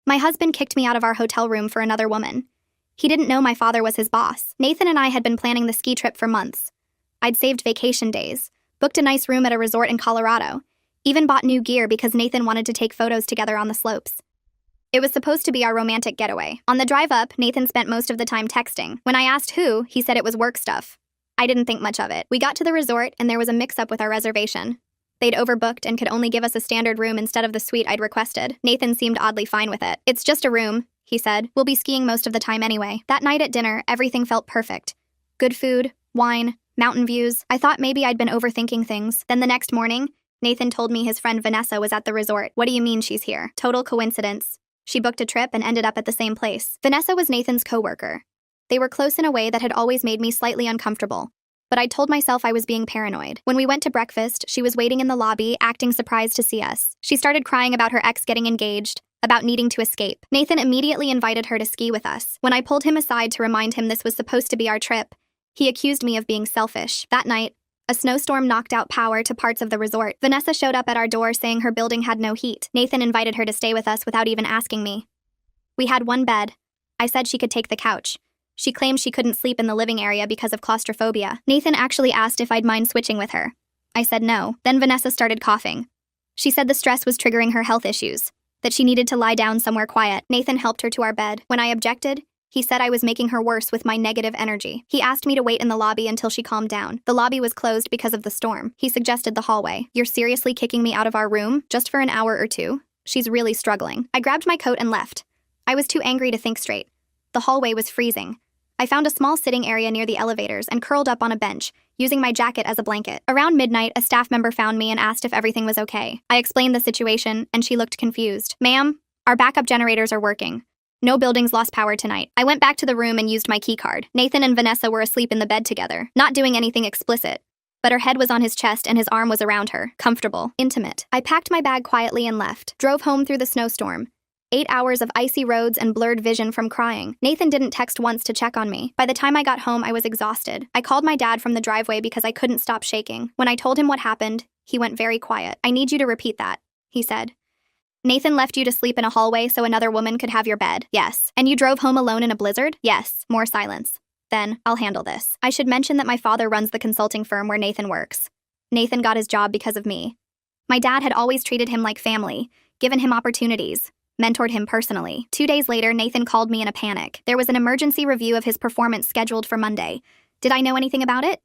My husband kicked me out of our hotel room for another woman. He didn't know my father was his boss. Nathan and I had been planning the ski trip for months. I'd saved vacation days, booked a nice room at a resort in Colorado, even bought new gear because Nathan wanted to take photos together on the slopes. It was supposed to be our romantic getaway. On the drive up, Nathan spent most of the time texting. When I asked who, he said it was work stuff. I didn't think much of it. We got to the resort and there was a mix-up with our reservation. They'd overbooked and could only give us a standard room instead of the suite I'd requested. Nathan seemed oddly fine with it. "It's just a room," he said. "We'll be skiing most of the time anyway." That night at dinner, everything felt perfect. Good food, wine, mountain views. I thought maybe I'd been overthinking things. Then the next morning, Nathan told me his friend Vanessa was at the resort. "What do you mean she's here?" "Total coincidence. She booked a trip and ended up at the same place." Vanessa was Nathan's coworker. They were close in a way that had always made me slightly uncomfortable, but I told myself I was being paranoid. When we went to breakfast, she was waiting in the lobby, acting surprised to see us. She started crying about her ex getting engaged, about needing to escape. Nathan immediately invited her to ski with us. When I pulled him aside to remind him this was supposed to be our trip, he accused me of being selfish. That night, a snowstorm knocked out power to parts of the resort. Vanessa showed up at our door saying her building had no heat. Nathan invited her to stay with us without even asking me. We had one bed. I said she could take the couch. She claimed she couldn't sleep in the living area because of claustrophobia. Nathan actually asked if I'd mind switching with her. I said no. Then Vanessa started coughing. She said the stress was triggering her health issues, that she needed to lie down somewhere quiet. Nathan helped her to our bed. When I objected, he said I was making her worse with my negative energy. He asked me to wait in the lobby until she calmed down. The lobby was closed because of the storm. He suggested the hallway. "You're seriously kicking me out of our room? Just for an hour or two? She's really struggling." I grabbed my coat and left. I was too angry to think straight. The hallway was freezing. I found a small sitting area near the elevators and curled up on a bench, using my jacket as a blanket. Around midnight, a staff member found me and asked if everything was okay. I explained the situation, and she looked confused. "Ma'am, our backup generators are working. No buildings lost power tonight." I went back to the room and used my key card. Nathan and Vanessa were asleep in the bed together, not doing anything explicit, but her head was on his chest and his arm was around her, comfortable, intimate. I packed my bag quietly and left. Drove home through the snowstorm. 8 hours of icy roads and blurred vision from crying. Nathan didn't text once to check on me. By the time I got home, I was exhausted. I called my dad from the driveway because I couldn't stop shaking. When I told him what happened, he went very quiet. "I need you to repeat that," he said. "Nathan left you to sleep in a hallway so another woman could have your bed?" "Yes." "And you drove home alone in a blizzard?" "Yes." More silence. "Then, I'll handle this. I should mention that my father runs the consulting firm where Nathan works. Nathan got his job because of me. My dad had always treated him like family, given him opportunities, mentored him personally." 2 days later, Nathan called me in a panic. There was an emergency review of his performance scheduled for Monday. Did I know anything about it?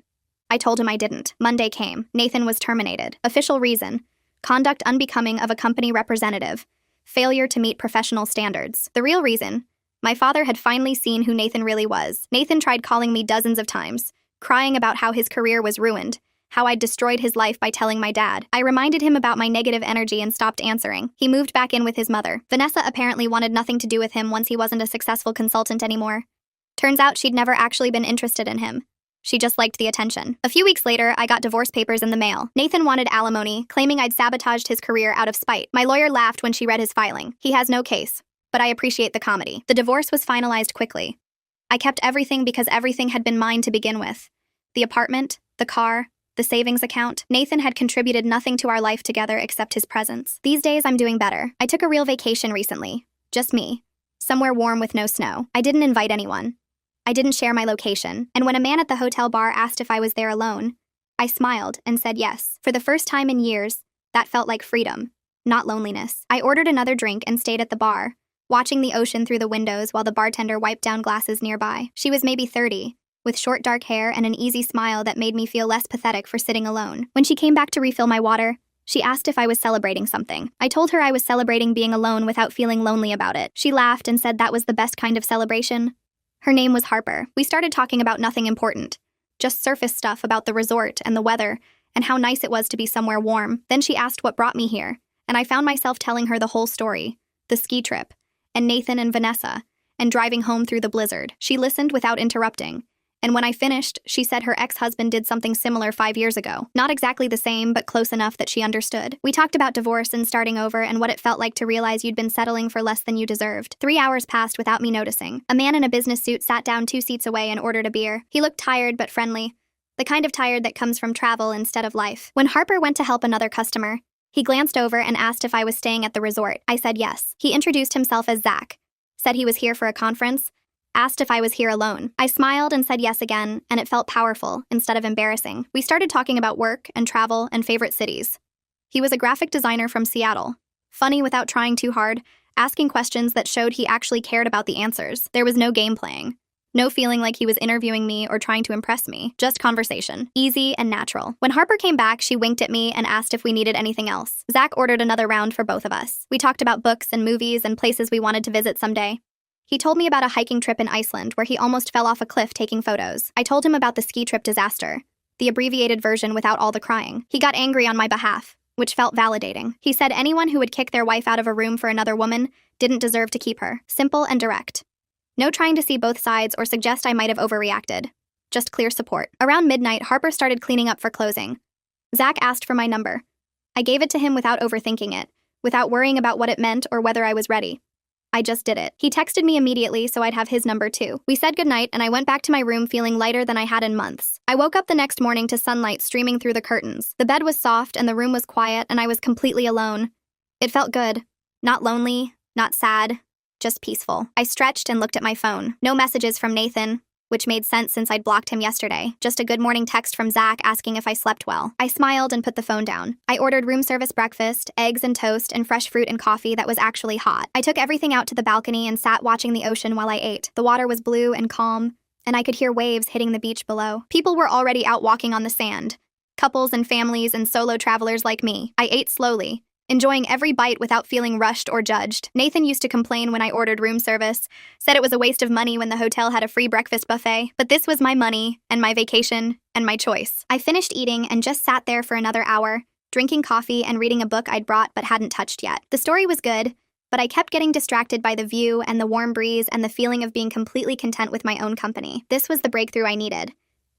I told him I didn't. Monday came. Nathan was terminated. Official reason: conduct unbecoming of a company representative. Failure to meet professional standards. The real reason: my father had finally seen who Nathan really was. Nathan tried calling me dozens of times, crying about how his career was ruined, how I'd destroyed his life by telling my dad. I reminded him about my negative energy and stopped answering. He moved back in with his mother. Vanessa apparently wanted nothing to do with him once he wasn't a successful consultant anymore. Turns out she'd never actually been interested in him. She just liked the attention. A few weeks later, I got divorce papers in the mail. Nathan wanted alimony, claiming I'd sabotaged his career out of spite. My lawyer laughed when she read his filing. He has no case, but I appreciate the comedy. The divorce was finalized quickly. I kept everything because everything had been mine to begin with. The apartment, the car, the savings account. Nathan had contributed nothing to our life together except his presence. These days, I'm doing better. I took a real vacation recently. Just me. Somewhere warm with no snow. I didn't invite anyone. I didn't share my location, and when a man at the hotel bar asked if I was there alone, I smiled and said yes. For the first time in years, that felt like freedom, not loneliness. I ordered another drink and stayed at the bar, watching the ocean through the windows while the bartender wiped down glasses nearby. She was maybe 30, with short dark hair and an easy smile that made me feel less pathetic for sitting alone. When she came back to refill my water, she asked if I was celebrating something. I told her I was celebrating being alone without feeling lonely about it. She laughed and said that was the best kind of celebration. Her name was Harper. We started talking about nothing important, just surface stuff about the resort and the weather and how nice it was to be somewhere warm. Then she asked what brought me here, and I found myself telling her the whole story, the ski trip, and Nathan and Vanessa, and driving home through the blizzard. She listened without interrupting, and when I finished, she said her ex-husband did something similar 5 years ago. Not exactly the same, but close enough that she understood. We talked about divorce and starting over and what it felt like to realize you'd been settling for less than you deserved. 3 hours passed without me noticing. A man in a business suit sat down 2 seats away and ordered a beer. He looked tired but friendly, the kind of tired that comes from travel instead of life. When Harper went to help another customer, He glanced over and asked if I was staying at the resort. I said yes. He introduced himself as Zach, said he was here for a conference, asked if I was here alone. I smiled and said yes again, and it felt powerful instead of embarrassing. We started talking about work and travel and favorite cities. He was a graphic designer from Seattle, funny without trying too hard, asking questions that showed he actually cared about the answers. There was no game playing. No feeling like he was interviewing me or trying to impress me. Just conversation. Easy and natural. When Harper came back, she winked at me and asked if we needed anything else. Zach ordered another round for both of us. We talked about books and movies and places we wanted to visit someday. He told me about a hiking trip in Iceland where he almost fell off a cliff taking photos. I told him about the ski trip disaster, the abbreviated version without all the crying. He got angry on my behalf, which felt validating. He said anyone who would kick their wife out of a room for another woman didn't deserve to keep her. Simple and direct. No trying to see both sides or suggest I might have overreacted. Just clear support. Around midnight, Harper started cleaning up for closing. Zach asked for my number. I gave it to him without overthinking it, without worrying about what it meant or whether I was ready. I just did it. He texted me immediately so I'd have his number too. We said goodnight and I went back to my room feeling lighter than I had in months. I woke up the next morning to sunlight streaming through the curtains. The bed was soft and the room was quiet and I was completely alone. It felt good. Not lonely, not sad. Just peaceful. I stretched and looked at my phone. No messages from Nathan, which made sense since I'd blocked him yesterday. Just a good morning text from Zach asking if I slept well. I smiled and put the phone down. I ordered room service breakfast, eggs and toast, and fresh fruit and coffee that was actually hot. I took everything out to the balcony and sat watching the ocean while I ate. The water was blue and calm, and I could hear waves hitting the beach below. People were already out walking on the sand. Couples and families and solo travelers like me. I ate slowly, enjoying every bite without feeling rushed or judged. Nathan used to complain when I ordered room service, said it was a waste of money when the hotel had a free breakfast buffet, but this was my money and my vacation and my choice. I finished eating and just sat there for another hour, drinking coffee and reading a book I'd brought but hadn't touched yet. The story was good, but I kept getting distracted by the view and the warm breeze and the feeling of being completely content with my own company. This was the breakthrough I needed.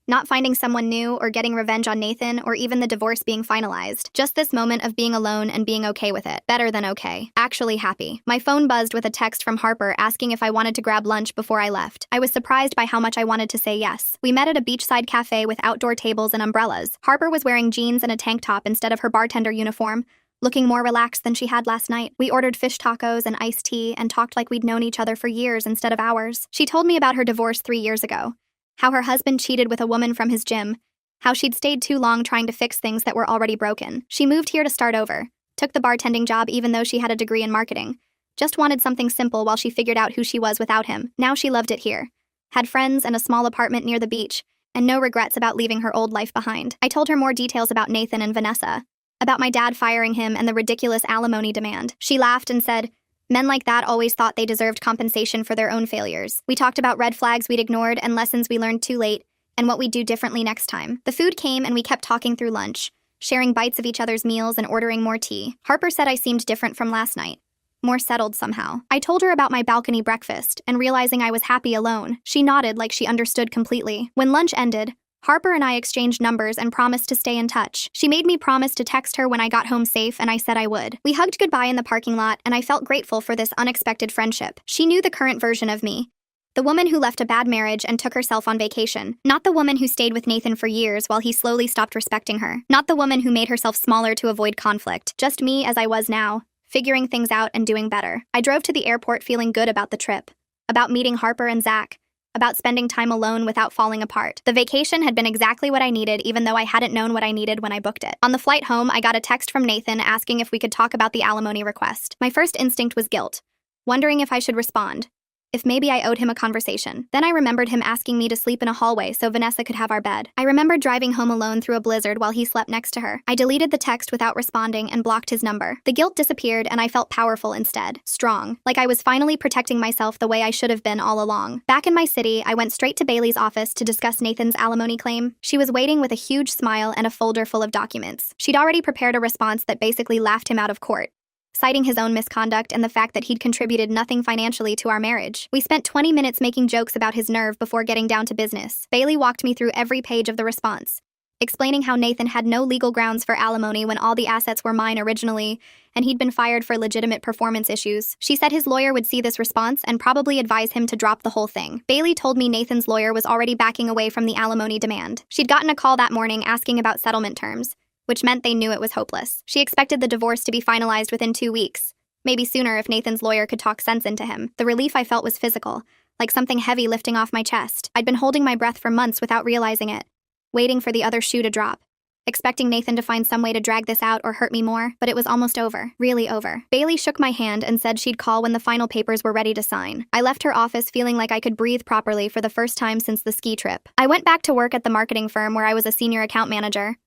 Not finding someone new or getting revenge on Nathan or even the divorce being finalized. Just this moment of being alone and being okay with it. Better than okay. Actually happy. My phone buzzed with a text from Harper asking if I wanted to grab lunch before I left. I was surprised by how much I wanted to say yes. We met at a beachside cafe with outdoor tables and umbrellas. Harper was wearing jeans and a tank top instead of her bartender uniform, looking more relaxed than she had last night. We ordered fish tacos and iced tea and talked like we'd known each other for years instead of hours. She told me about her divorce 3 years ago. How her husband cheated with a woman from his gym, how she'd stayed too long trying to fix things that were already broken. She moved here to start over, took the bartending job even though she had a degree in marketing, just wanted something simple while she figured out who she was without him. Now she loved it here, had friends and a small apartment near the beach, and no regrets about leaving her old life behind. I told her more details about Nathan and Vanessa, about my dad firing him and the ridiculous alimony demand. She laughed and said, men like that always thought they deserved compensation for their own failures. We talked about red flags we'd ignored and lessons we learned too late, and what we'd do differently next time. The food came and we kept talking through lunch, sharing bites of each other's meals and ordering more tea. Harper said I seemed different from last night. More settled somehow. I told her about my balcony breakfast and realizing I was happy alone. She nodded like she understood completely. When lunch ended, Harper and I exchanged numbers and promised to stay in touch. She made me promise to text her when I got home safe, and I said I would. We hugged goodbye in the parking lot, and I felt grateful for this unexpected friendship. She knew the current version of me. The woman who left a bad marriage and took herself on vacation. Not the woman who stayed with Nathan for years while he slowly stopped respecting her. Not the woman who made herself smaller to avoid conflict. Just me as I was now, figuring things out and doing better. I drove to the airport feeling good about the trip, about meeting Harper and Zach, about spending time alone without falling apart. The vacation had been exactly what I needed, even though I hadn't known what I needed when I booked it. On the flight home, I got a text from Nathan asking if we could talk about the alimony request. My first instinct was guilt, wondering if I should respond, if maybe I owed him a conversation. Then I remembered him asking me to sleep in a hallway so Vanessa could have our bed. I remembered driving home alone through a blizzard while he slept next to her. I deleted the text without responding and blocked his number. The guilt disappeared and I felt powerful instead. Strong. Like I was finally protecting myself the way I should have been all along. Back in my city, I went straight to Bailey's office to discuss Nathan's alimony claim. She was waiting with a huge smile and a folder full of documents. She'd already prepared a response that basically laughed him out of court, citing his own misconduct and the fact that he'd contributed nothing financially to our marriage. We spent 20 minutes making jokes about his nerve before getting down to business. Bailey walked me through every page of the response, explaining how Nathan had no legal grounds for alimony when all the assets were mine originally, and he'd been fired for legitimate performance issues. She said his lawyer would see this response and probably advise him to drop the whole thing. Bailey told me Nathan's lawyer was already backing away from the alimony demand. She'd gotten a call that morning asking about settlement terms, which meant they knew it was hopeless. She expected the divorce to be finalized within 2 weeks, maybe sooner if Nathan's lawyer could talk sense into him. The relief I felt was physical, like something heavy lifting off my chest. I'd been holding my breath for months without realizing it, waiting for the other shoe to drop, expecting Nathan to find some way to drag this out or hurt me more, but it was almost over, really over. Bailey shook my hand and said she'd call when the final papers were ready to sign. I left her office feeling like I could breathe properly for the first time since the ski trip. I went back to work at the marketing firm where I was a senior account manager.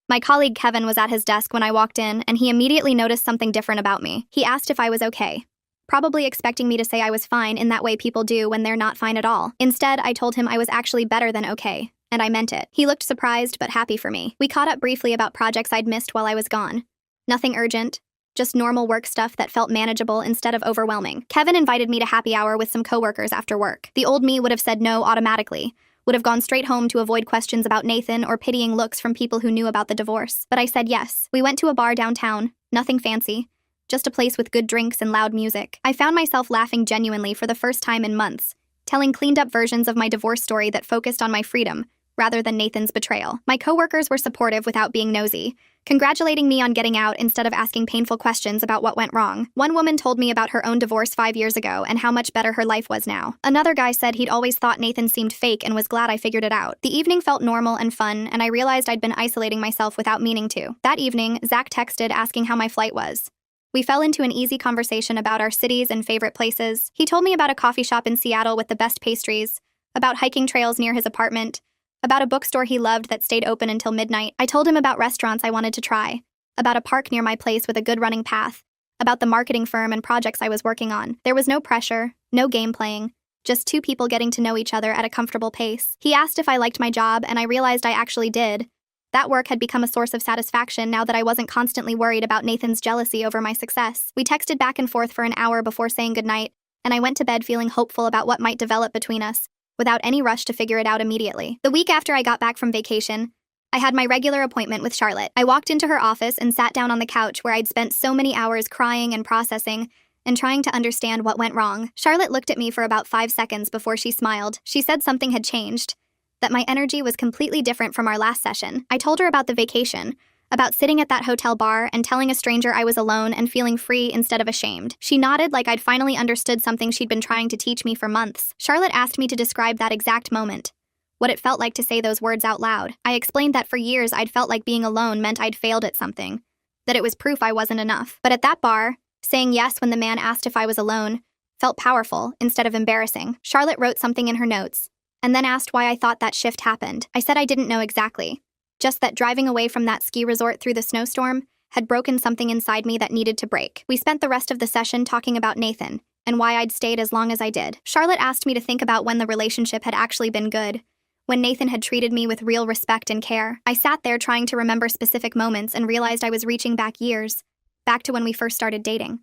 My colleague Kevin was at his desk when I walked in, and he immediately noticed something different about me. He asked if I was okay, probably expecting me to say I was fine in that way people do when they're not fine at all. Instead, I told him I was actually better than okay. And I meant it. He looked surprised but happy for me. We caught up briefly about projects I'd missed while I was gone. Nothing urgent, just normal work stuff that felt manageable instead of overwhelming. Kevin invited me to happy hour with some coworkers after work. The old me would have said no automatically, would have gone straight home to avoid questions about Nathan or pitying looks from people who knew about the divorce. But I said yes. We went to a bar downtown, nothing fancy, just a place with good drinks and loud music. I found myself laughing genuinely for the first time in months, telling cleaned-up versions of my divorce story that focused on my freedom, rather than Nathan's betrayal. My coworkers were supportive without being nosy, congratulating me on getting out instead of asking painful questions about what went wrong. One woman told me about her own divorce 5 years ago and how much better her life was now. Another guy said he'd always thought Nathan seemed fake and was glad I figured it out. The evening felt normal and fun, and I realized I'd been isolating myself without meaning to. That evening, Zach texted asking how my flight was. We fell into an easy conversation about our cities and favorite places. He told me about a coffee shop in Seattle with the best pastries, about hiking trails near his apartment, about a bookstore he loved that stayed open until midnight. I told him about restaurants I wanted to try, about a park near my place with a good running path, about the marketing firm and projects I was working on. There was no pressure, no game playing, just two people getting to know each other at a comfortable pace. He asked if I liked my job, and I realized I actually did. That work had become a source of satisfaction now that I wasn't constantly worried about Nathan's jealousy over my success. We texted back and forth for an hour before saying goodnight, and I went to bed feeling hopeful about what might develop between us, without any rush to figure it out immediately. The week after I got back from vacation, I had my regular appointment with Charlotte. I walked into her office and sat down on the couch where I'd spent so many hours crying and processing and trying to understand what went wrong. Charlotte looked at me for about 5 seconds before she smiled. She said something had changed, that my energy was completely different from our last session. I told her about the vacation, about sitting at that hotel bar and telling a stranger I was alone and feeling free instead of ashamed. She nodded like I'd finally understood something she'd been trying to teach me for months. Charlotte asked me to describe that exact moment, what it felt like to say those words out loud. I explained that for years I'd felt like being alone meant I'd failed at something, that it was proof I wasn't enough. But at that bar, saying yes when the man asked if I was alone felt powerful instead of embarrassing. Charlotte wrote something in her notes, and then asked why I thought that shift happened. I said I didn't know exactly, just that driving away from that ski resort through the snowstorm had broken something inside me that needed to break. We spent the rest of the session talking about Nathan and why I'd stayed as long as I did. Charlotte asked me to think about when the relationship had actually been good, when Nathan had treated me with real respect and care. I sat there trying to remember specific moments and realized I was reaching back years, back to when we first started dating.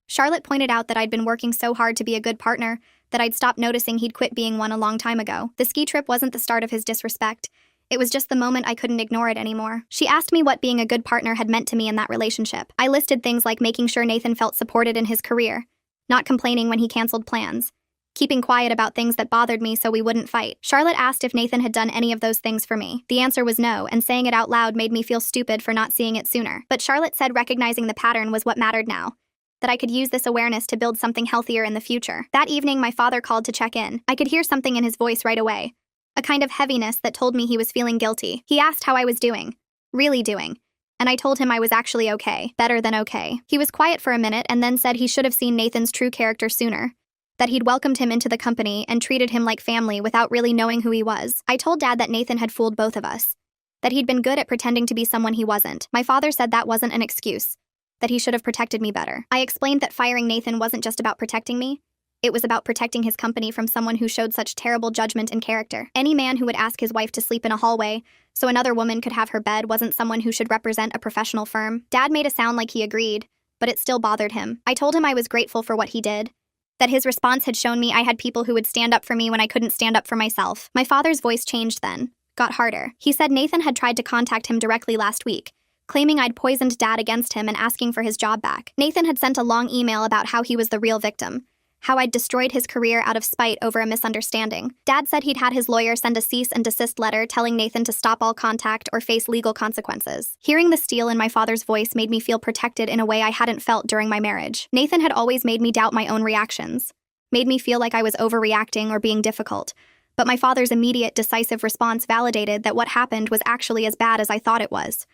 Charlotte pointed out that I'd been working so hard to be a good partner that I'd stopped noticing he'd quit being one a long time ago. The ski trip wasn't the start of his disrespect. It was just the moment I couldn't ignore it anymore. She asked me what being a good partner had meant to me in that relationship. I listed things like making sure Nathan felt supported in his career, not complaining when he canceled plans, keeping quiet about things that bothered me so we wouldn't fight. Charlotte asked if Nathan had done any of those things for me. The answer was no, and saying it out loud made me feel stupid for not seeing it sooner. But Charlotte said recognizing the pattern was what mattered now, that I could use this awareness to build something healthier in the future. That evening, my father called to check in. I could hear something in his voice right away, a kind of heaviness that told me he was feeling guilty. He asked how I was doing, really doing, and I told him I was actually okay, better than okay. He was quiet for a minute and then said he should have seen Nathan's true character sooner, that he'd welcomed him into the company and treated him like family without really knowing who he was. I told Dad that Nathan had fooled both of us, that he'd been good at pretending to be someone he wasn't. My father said that wasn't an excuse, that he should have protected me better. I explained that firing Nathan wasn't just about protecting me. It was about protecting his company from someone who showed such terrible judgment and character. Any man who would ask his wife to sleep in a hallway so another woman could have her bed wasn't someone who should represent a professional firm. Dad made a sound like he agreed, but it still bothered him. I told him I was grateful for what he did, that his response had shown me I had people who would stand up for me when I couldn't stand up for myself. My father's voice changed then, got harder. He said Nathan had tried to contact him directly last week, claiming I'd poisoned Dad against him and asking for his job back. Nathan had sent a long email about how he was the real victim, how I'd destroyed his career out of spite over a misunderstanding. Dad said he'd had his lawyer send a cease and desist letter telling Nathan to stop all contact or face legal consequences. Hearing the steel in my father's voice made me feel protected in a way I hadn't felt during my marriage. Nathan had always made me doubt my own reactions, made me feel like I was overreacting or being difficult. But my father's immediate, decisive response validated that what happened was actually as bad as I thought it was.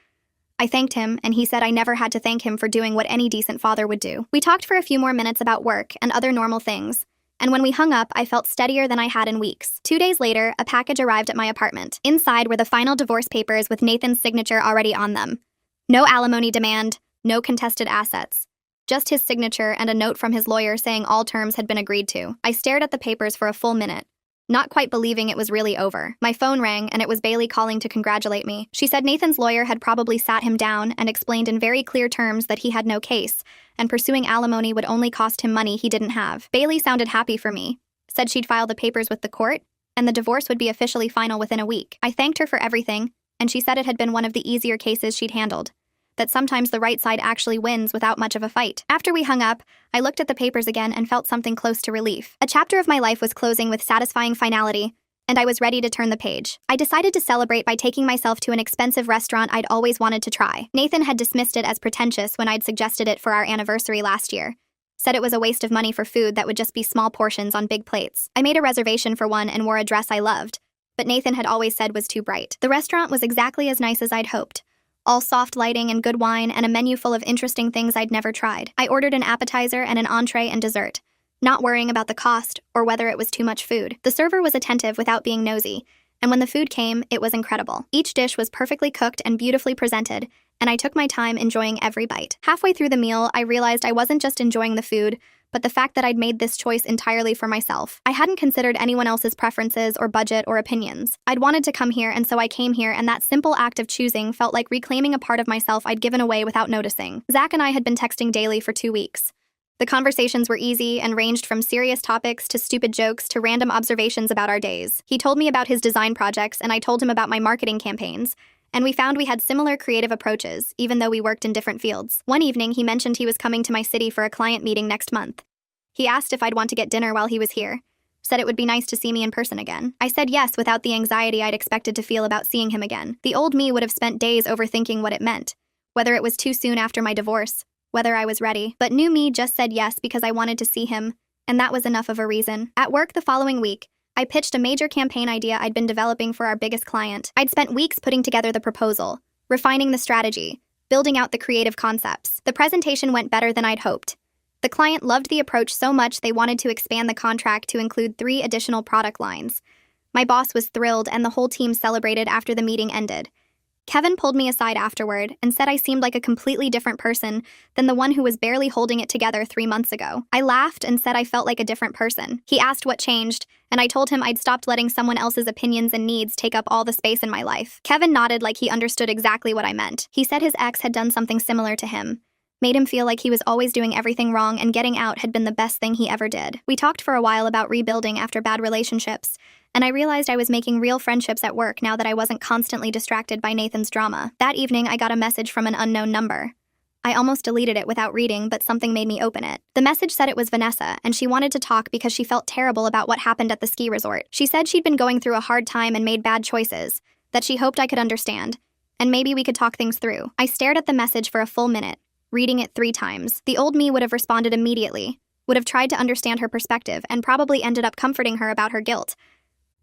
I thanked him, and he said I never had to thank him for doing what any decent father would do. We talked for a few more minutes about work and other normal things, and when we hung up, I felt steadier than I had in weeks. 2 days later, a package arrived at my apartment. Inside were the final divorce papers with Nathan's signature already on them. No alimony demand, no contested assets. Just his signature and a note from his lawyer saying all terms had been agreed to. I stared at the papers for a full minute, not quite believing it was really over. My phone rang, and it was Bailey calling to congratulate me. She said Nathan's lawyer had probably sat him down and explained in very clear terms that he had no case, and pursuing alimony would only cost him money he didn't have. Bailey sounded happy for me, said she'd file the papers with the court, and the divorce would be officially final within a week. I thanked her for everything, and she said it had been one of the easier cases she'd handled, that sometimes the right side actually wins without much of a fight. After we hung up, I looked at the papers again and felt something close to relief. A chapter of my life was closing with satisfying finality, and I was ready to turn the page. I decided to celebrate by taking myself to an expensive restaurant I'd always wanted to try. Nathan had dismissed it as pretentious when I'd suggested it for our anniversary last year, said it was a waste of money for food that would just be small portions on big plates. I made a reservation for one and wore a dress I loved, but Nathan had always said was too bright. The restaurant was exactly as nice as I'd hoped. All soft lighting and good wine and a menu full of interesting things I'd never tried. I ordered an appetizer and an entree and dessert, not worrying about the cost or whether it was too much food. The server was attentive without being nosy, and when the food came, it was incredible. Each dish was perfectly cooked and beautifully presented, and I took my time enjoying every bite. Halfway through the meal, I realized I wasn't just enjoying the food, but the fact that I'd made this choice entirely for myself. I hadn't considered anyone else's preferences or budget or opinions. I'd wanted to come here, and so I came here, and that simple act of choosing felt like reclaiming a part of myself I'd given away without noticing. Zach and I had been texting daily for 2 weeks. The conversations were easy and ranged from serious topics to stupid jokes to random observations about our days. He told me about his design projects, and I told him about my marketing campaigns, and we found we had similar creative approaches, even though we worked in different fields. One evening, he mentioned he was coming to my city for a client meeting next month. He asked if I'd want to get dinner while he was here, said it would be nice to see me in person again. I said yes without the anxiety I'd expected to feel about seeing him again. The old me would have spent days overthinking what it meant, whether it was too soon after my divorce, whether I was ready. But new me just said yes because I wanted to see him, and that was enough of a reason. At work the following week, I pitched a major campaign idea I'd been developing for our biggest client. I'd spent weeks putting together the proposal, refining the strategy, building out the creative concepts. The presentation went better than I'd hoped. The client loved the approach so much they wanted to expand the contract to include 3 additional product lines. My boss was thrilled, and the whole team celebrated after the meeting ended. Kevin pulled me aside afterward and said I seemed like a completely different person than the one who was barely holding it together 3 months ago. I laughed and said I felt like a different person. He asked what changed, and I told him I'd stopped letting someone else's opinions and needs take up all the space in my life. Kevin nodded like he understood exactly what I meant. He said his ex had done something similar to him, made him feel like he was always doing everything wrong, and getting out had been the best thing he ever did. We talked for a while about rebuilding after bad relationships, and I realized I was making real friendships at work now that I wasn't constantly distracted by Nathan's drama. That evening, I got a message from an unknown number. I almost deleted it without reading, but something made me open it. The message said it was Vanessa, and she wanted to talk because she felt terrible about what happened at the ski resort. She said she'd been going through a hard time and made bad choices, that she hoped I could understand, and maybe we could talk things through. I stared at the message for a full minute, reading it 3 times. The old me would have responded immediately, would have tried to understand her perspective, and probably ended up comforting her about her guilt.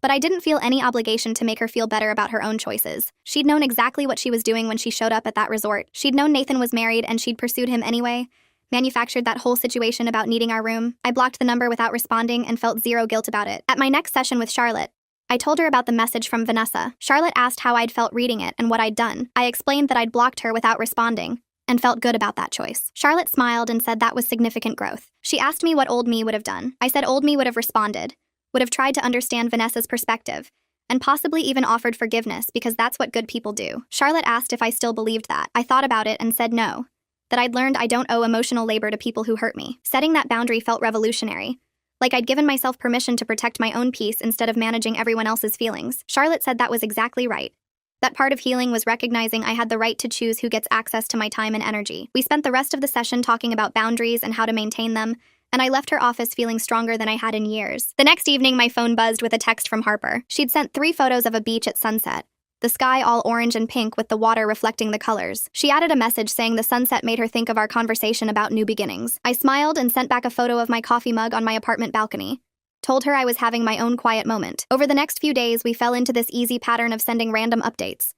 But I didn't feel any obligation to make her feel better about her own choices. She'd known exactly what she was doing when she showed up at that resort. She'd known Nathan was married, and she'd pursued him anyway, manufactured that whole situation about needing our room. I blocked the number without responding and felt zero guilt about it. At my next session with Charlotte, I told her about the message from Vanessa. Charlotte asked how I'd felt reading it and what I'd done. I explained that I'd blocked her without responding, and felt good about that choice. Charlotte smiled and said that was significant growth. She asked me what old me would have done. I said old me would have responded, would have tried to understand Vanessa's perspective, and possibly even offered forgiveness because that's what good people do. Charlotte asked if I still believed that. I thought about it and said no, that I'd learned I don't owe emotional labor to people who hurt me. Setting that boundary felt revolutionary, like I'd given myself permission to protect my own peace instead of managing everyone else's feelings. Charlotte said that was exactly right. That part of healing was recognizing I had the right to choose who gets access to my time and energy. We spent the rest of the session talking about boundaries and how to maintain them, and I left her office feeling stronger than I had in years. The next evening, my phone buzzed with a text from Harper. She'd sent 3 photos of a beach at sunset, the sky all orange and pink with the water reflecting the colors. She added a message saying the sunset made her think of our conversation about new beginnings. I smiled and sent back a photo of my coffee mug on my apartment balcony. Told her I was having my own quiet moment. Over the next few days, we fell into this easy pattern of sending random updates.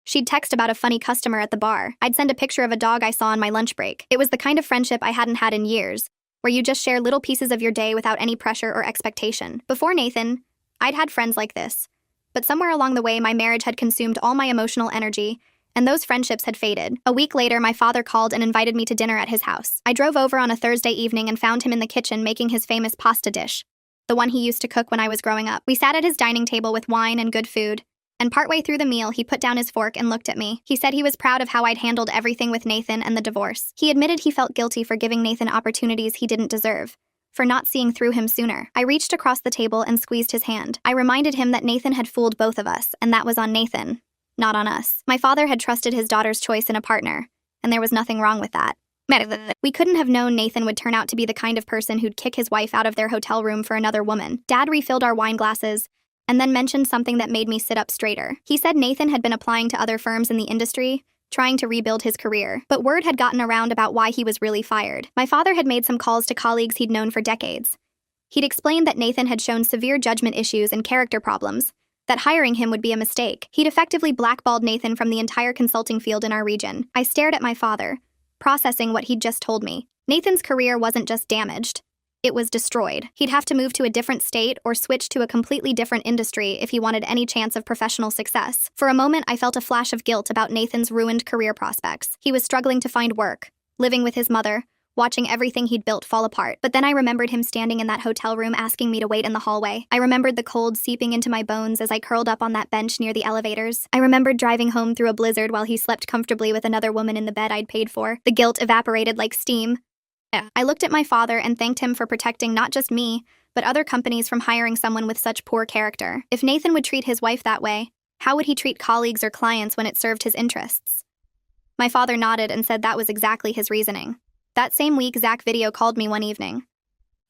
She'd text about a funny customer at the bar. I'd send a picture of a dog I saw on my lunch break. It was the kind of friendship I hadn't had in years, where you just share little pieces of your day without any pressure or expectation. Before Nathan, I'd had friends like this. But somewhere along the way, my marriage had consumed all my emotional energy, and those friendships had faded. A week later, my father called and invited me to dinner at his house. I drove over on a Thursday evening and found him in the kitchen making his famous pasta dish, the one he used to cook when I was growing up. We sat at his dining table with wine and good food, and partway through the meal, he put down his fork and looked at me. He said he was proud of how I'd handled everything with Nathan and the divorce. He admitted he felt guilty for giving Nathan opportunities he didn't deserve, for not seeing through him sooner. I reached across the table and squeezed his hand. I reminded him that Nathan had fooled both of us, and that was on Nathan, not on us. My father had trusted his daughter's choice in a partner, and there was nothing wrong with that. We couldn't have known Nathan would turn out to be the kind of person who'd kick his wife out of their hotel room for another woman. Dad refilled our wine glasses, and then mentioned something that made me sit up straighter. He said Nathan had been applying to other firms in the industry, trying to rebuild his career, but word had gotten around about why he was really fired. My father had made some calls to colleagues he'd known for decades. He'd explained that Nathan had shown severe judgment issues and character problems, that hiring him would be a mistake. He'd effectively blackballed Nathan from the entire consulting field in our region. I stared at my father, processing what he'd just told me. Nathan's career wasn't just damaged. It was destroyed. He'd have to move to a different state or switch to a completely different industry if he wanted any chance of professional success. For a moment, I felt a flash of guilt about Nathan's ruined career prospects. He was struggling to find work, living with his mother, watching everything he'd built fall apart. But then I remembered him standing in that hotel room asking me to wait in the hallway. I remembered the cold seeping into my bones as I curled up on that bench near the elevators. I remembered driving home through a blizzard while he slept comfortably with another woman in the bed I'd paid for. The guilt evaporated like steam. I looked at my father and thanked him for protecting not just me, but other companies from hiring someone with such poor character. If Nathan would treat his wife that way, how would he treat colleagues or clients when it served his interests? My father nodded and said that was exactly his reasoning. That same week, Zach video called me one evening.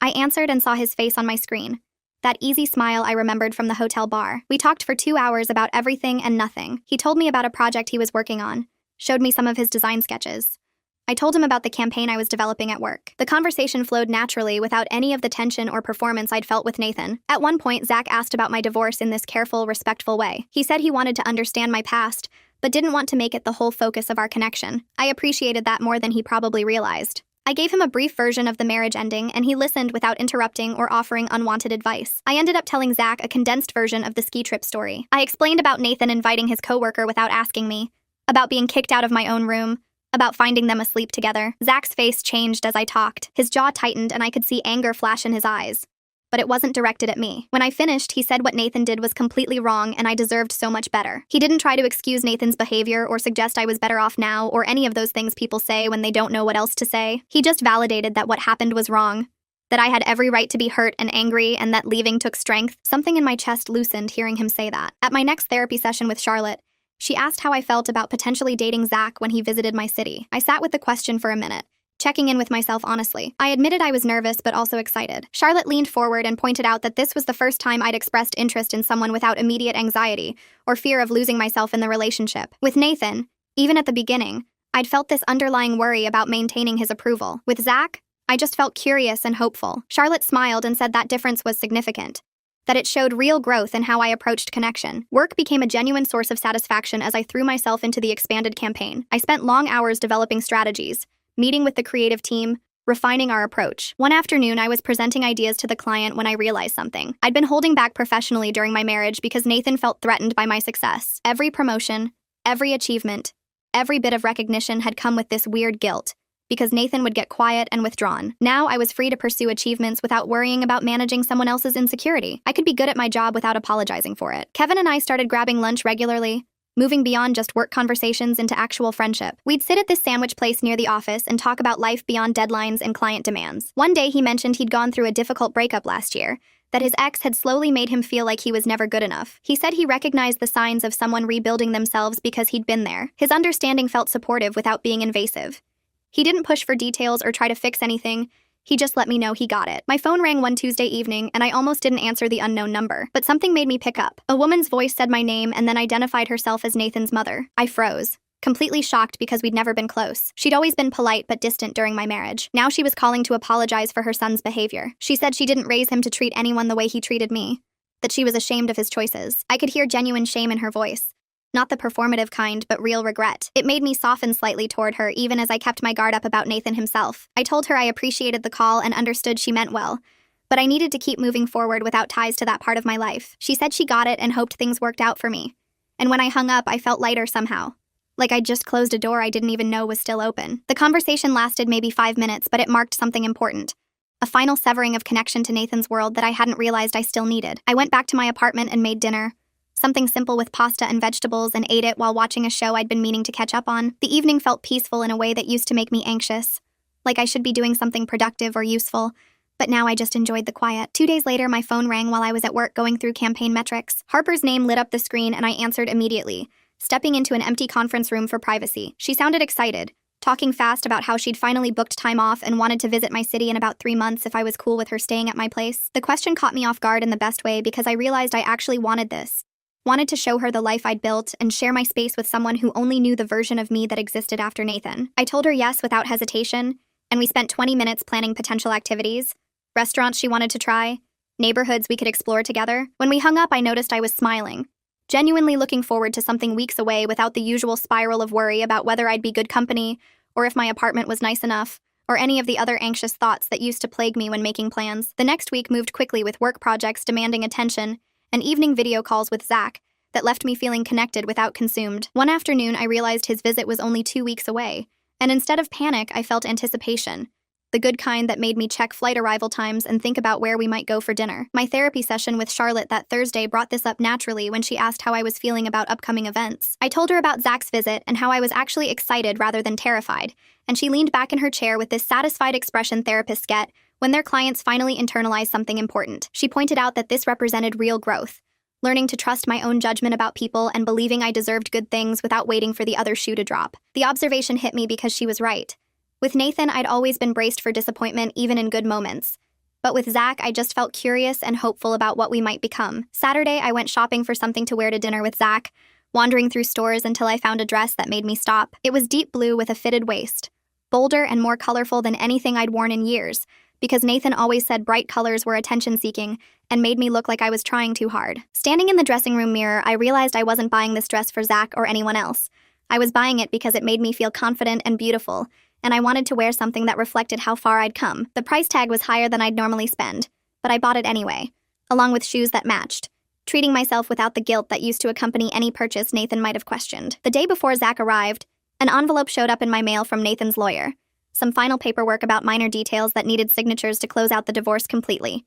I answered and saw his face on my screen, that easy smile I remembered from the hotel bar. We talked for 2 hours about everything and nothing. He told me about a project he was working on, showed me some of his design sketches. I told him about the campaign I was developing at work. The conversation flowed naturally without any of the tension or performance I'd felt with Nathan. At one point, Zach asked about my divorce in this careful, respectful way. He said he wanted to understand my past, but didn't want to make it the whole focus of our connection. I appreciated that more than he probably realized. I gave him a brief version of the marriage ending, and he listened without interrupting or offering unwanted advice. I ended up telling Zach a condensed version of the ski trip story. I explained about Nathan inviting his coworker without asking me, about being kicked out of my own room, about finding them asleep together. Zach's face changed as I talked. His jaw tightened and I could see anger flash in his eyes. But it wasn't directed at me. When I finished, he said what Nathan did was completely wrong and I deserved so much better. He didn't try to excuse Nathan's behavior or suggest I was better off now or any of those things people say when they don't know what else to say. He just validated that what happened was wrong, that I had every right to be hurt and angry, and that leaving took strength. Something in my chest loosened hearing him say that. At my next therapy session with Charlotte, she asked how I felt about potentially dating Zach when he visited my city. I sat with the question for a minute, checking in with myself honestly. I admitted I was nervous but also excited. Charlotte leaned forward and pointed out that this was the first time I'd expressed interest in someone without immediate anxiety or fear of losing myself in the relationship. With Nathan, even at the beginning, I'd felt this underlying worry about maintaining his approval. With Zach, I just felt curious and hopeful. Charlotte smiled and said that difference was significant, that it showed real growth in how I approached connection. Work became a genuine source of satisfaction as I threw myself into the expanded campaign. I spent long hours developing strategies, meeting with the creative team, refining our approach. One afternoon, I was presenting ideas to the client when I realized something. I'd been holding back professionally during my marriage because Nathan felt threatened by my success. Every promotion, every achievement, every bit of recognition had come with this weird guilt, because Nathan would get quiet and withdrawn. Now I was free to pursue achievements without worrying about managing someone else's insecurity. I could be good at my job without apologizing for it. Kevin and I started grabbing lunch regularly, moving beyond just work conversations into actual friendship. We'd sit at this sandwich place near the office and talk about life beyond deadlines and client demands. One day he mentioned he'd gone through a difficult breakup last year, that his ex had slowly made him feel like he was never good enough. He said he recognized the signs of someone rebuilding themselves because he'd been there. His understanding felt supportive without being invasive. He didn't push for details or try to fix anything. He just let me know he got it. My phone rang one Tuesday evening, and I almost didn't answer the unknown number. But something made me pick up. A woman's voice said my name and then identified herself as Nathan's mother. I froze, completely shocked because we'd never been close. She'd always been polite but distant during my marriage. Now she was calling to apologize for her son's behavior. She said she didn't raise him to treat anyone the way he treated me, that she was ashamed of his choices. I could hear genuine shame in her voice. Not the performative kind, but real regret. It made me soften slightly toward her, even as I kept my guard up about Nathan himself. I told her I appreciated the call and understood she meant well, but I needed to keep moving forward without ties to that part of my life. She said she got it and hoped things worked out for me. And when I hung up, I felt lighter somehow. Like I'd just closed a door I didn't even know was still open. The conversation lasted maybe 5 minutes, but it marked something important. A final severing of connection to Nathan's world that I hadn't realized I still needed. I went back to my apartment and made dinner. Something simple with pasta and vegetables, and ate it while watching a show I'd been meaning to catch up on. The evening felt peaceful in a way that used to make me anxious, like I should be doing something productive or useful, but now I just enjoyed the quiet. 2 days later, my phone rang while I was at work going through campaign metrics. Harper's name lit up the screen and I answered immediately, stepping into an empty conference room for privacy. She sounded excited, talking fast about how she'd finally booked time off and wanted to visit my city in about 3 months if I was cool with her staying at my place. The question caught me off guard in the best way because I realized I actually wanted this. Wanted to show her the life I'd built and share my space with someone who only knew the version of me that existed after Nathan. I told her yes without hesitation, and we spent 20 minutes planning potential activities, restaurants she wanted to try, neighborhoods we could explore together. When we hung up, I noticed I was smiling, genuinely looking forward to something weeks away without the usual spiral of worry about whether I'd be good company, or if my apartment was nice enough, or any of the other anxious thoughts that used to plague me when making plans. The next week moved quickly with work projects demanding attention, and evening video calls with Zach that left me feeling connected without consumed. One afternoon, I realized his visit was only 2 weeks away, and instead of panic, I felt anticipation, the good kind that made me check flight arrival times and think about where we might go for dinner. My therapy session with Charlotte that Thursday brought this up naturally when she asked how I was feeling about upcoming events. I told her about Zach's visit and how I was actually excited rather than terrified, and she leaned back in her chair with this satisfied expression therapists get when their clients finally internalize something important. She pointed out that this represented real growth, learning to trust my own judgment about people and believing I deserved good things without waiting for the other shoe to drop. The observation hit me because she was right. With Nathan, I'd always been braced for disappointment even in good moments. But with Zach, I just felt curious and hopeful about what we might become. Saturday, I went shopping for something to wear to dinner with Zach, wandering through stores until I found a dress that made me stop. It was deep blue with a fitted waist, bolder and more colorful than anything I'd worn in years, because Nathan always said bright colors were attention-seeking and made me look like I was trying too hard. Standing in the dressing room mirror, I realized I wasn't buying this dress for Zach or anyone else. I was buying it because it made me feel confident and beautiful, and I wanted to wear something that reflected how far I'd come. The price tag was higher than I'd normally spend, but I bought it anyway, along with shoes that matched, treating myself without the guilt that used to accompany any purchase Nathan might have questioned. The day before Zach arrived, an envelope showed up in my mail from Nathan's lawyer. Some final paperwork about minor details that needed signatures to close out the divorce completely.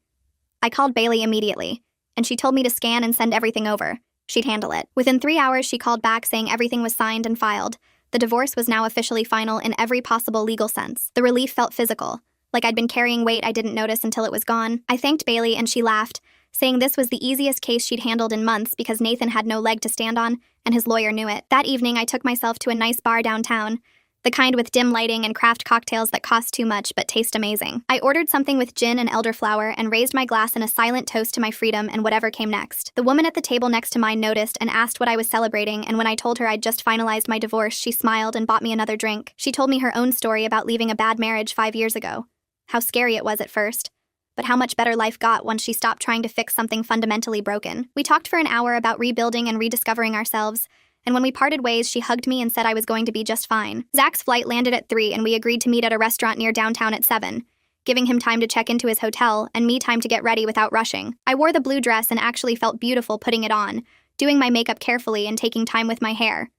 I called Bailey immediately, and she told me to scan and send everything over. She'd handle it. Within 3 hours, she called back saying everything was signed and filed. The divorce was now officially final in every possible legal sense. The relief felt physical, like I'd been carrying weight I didn't notice until it was gone. I thanked Bailey and she laughed, saying this was the easiest case she'd handled in months because Nathan had no leg to stand on, and his lawyer knew it. That evening, I took myself to a nice bar downtown, the kind with dim lighting and craft cocktails that cost too much but taste amazing. I ordered something with gin and elderflower and raised my glass in a silent toast to my freedom and whatever came next. The woman at the table next to mine noticed and asked what I was celebrating, and when I told her I'd just finalized my divorce, she smiled and bought me another drink. She told me her own story about leaving a bad marriage 5 years ago. How scary it was at first, but how much better life got once she stopped trying to fix something fundamentally broken. We talked for an hour about rebuilding and rediscovering ourselves, and when we parted ways, she hugged me and said I was going to be just fine. Zach's flight landed at 3, and we agreed to meet at a restaurant near downtown at 7, giving him time to check into his hotel and me time to get ready without rushing. I wore the blue dress and actually felt beautiful putting it on, doing my makeup carefully and taking time with my hair.